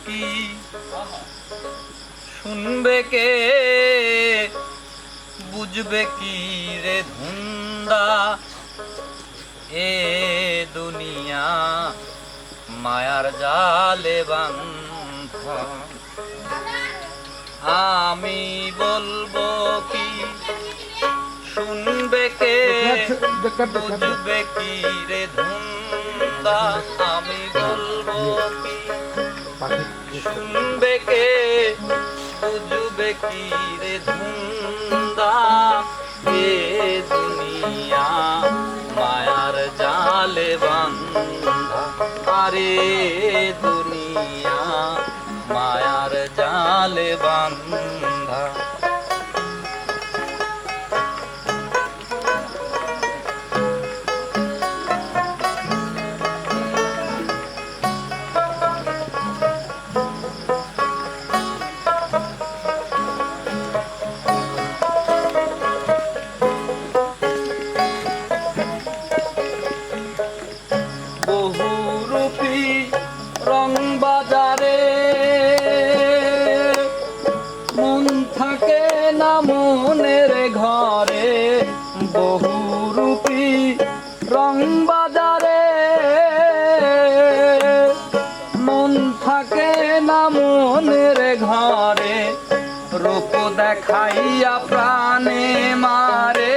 কি, শুনবে কে, বুঝবে কি রে ধুন্দা, এ দুনিয়া মায়ার জালে বাঁধা। আমি বলবো কি, শুনবে কে, বুঝবে কি রে ধুন্দা, আমি বলবো কি, শুনবে কে, বুঝবে কি রে ধুন্দা, এ দুনিয়া মায়ার জালে বাঁধা। আরে দুনিয়া মায়ার জালে বাঁধা। বহুরূপী রং বাজারে মন থাকে না মনের ঘরে, বহুরূপী রং বাজারে মন থাকে না মনের ঘরে, রূপ দেখাইয়া প্রাণে মারে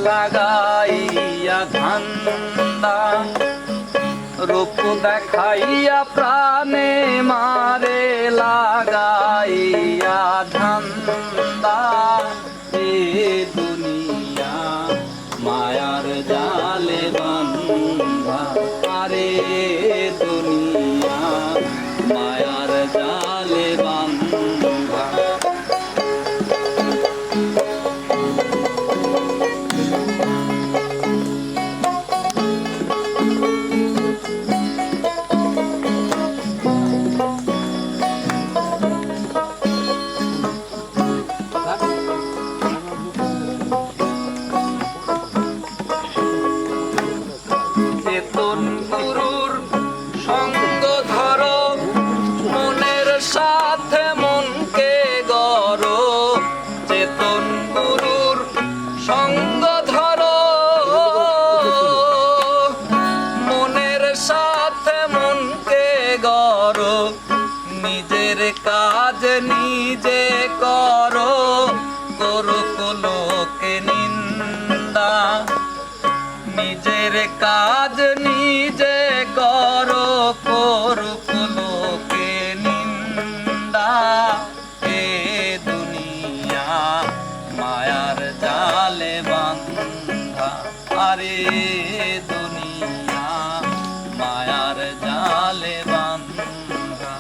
লাগাইয়া ধান্দা, রূপ দেখাইয়া প্রাণে মারে লাগাইয়া ধান্দা, এ দুনিয়া মায়ার জালে বাঁধা। আরে দুনিয়া মায়ার জালে বাঁধা। চেতন গুরুর সঙ্গ ধরো, মনের সাথে মনকে গড়ো, চেতন গুরুর সঙ্গ ধরো, মনের সাথে মনকে গড়ো, নিজের কাজ নিজে করো, করুক লোকে নিন্দা, নিজের কাজ নিজে করো, করুক লোকে নিন্দা, এ দুনিয়া মায়ার জালে বাঁধা। আরে দুনিয়া মায়ার জালে বাঁধা।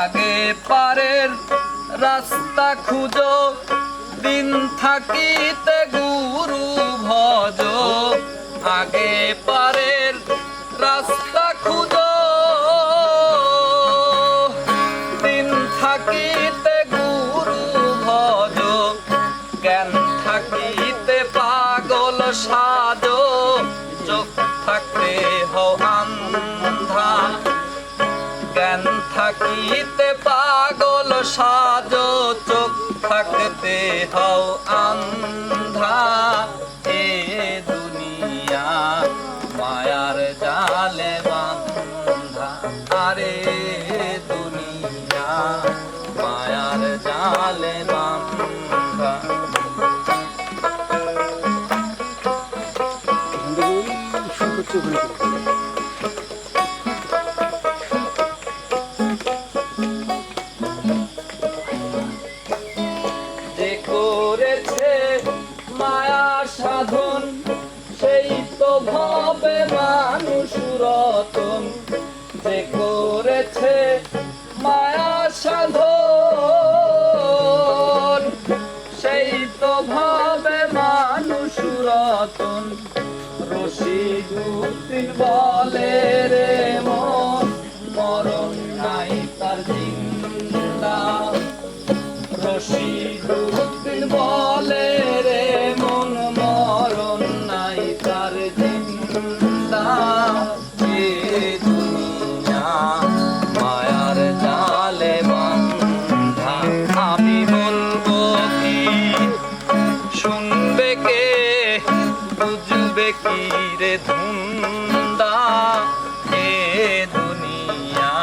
আগে পারের রাস্তা খুঁজো, দিন থাকিতে গুরু ভজো, আগে পারের রাস্তা খুঁজো, দিন থাকিতে গুরু ভজো, জ্ঞান থাকিতে পাগল সাজো, চোখ থাকতে হও আন্ধা, জ্ঞান থাকিতে পাগল সাজো, চোখ থাকতে হও আন্ধা, এ দুনিয়া মায়ার জালে বাঁধা। আরে দুনিয়া মায়ার জালে বাঁধা। যে করেছে মায়া সাধন, সেই তো ভবে মানুষ রতন, যে করেছে মায়া সাধন, সেই তো ভবে মানুষ রতন। রশিদুদ্দিন বলে রে হবে কি রে ধুন্দা এ দুনিয়া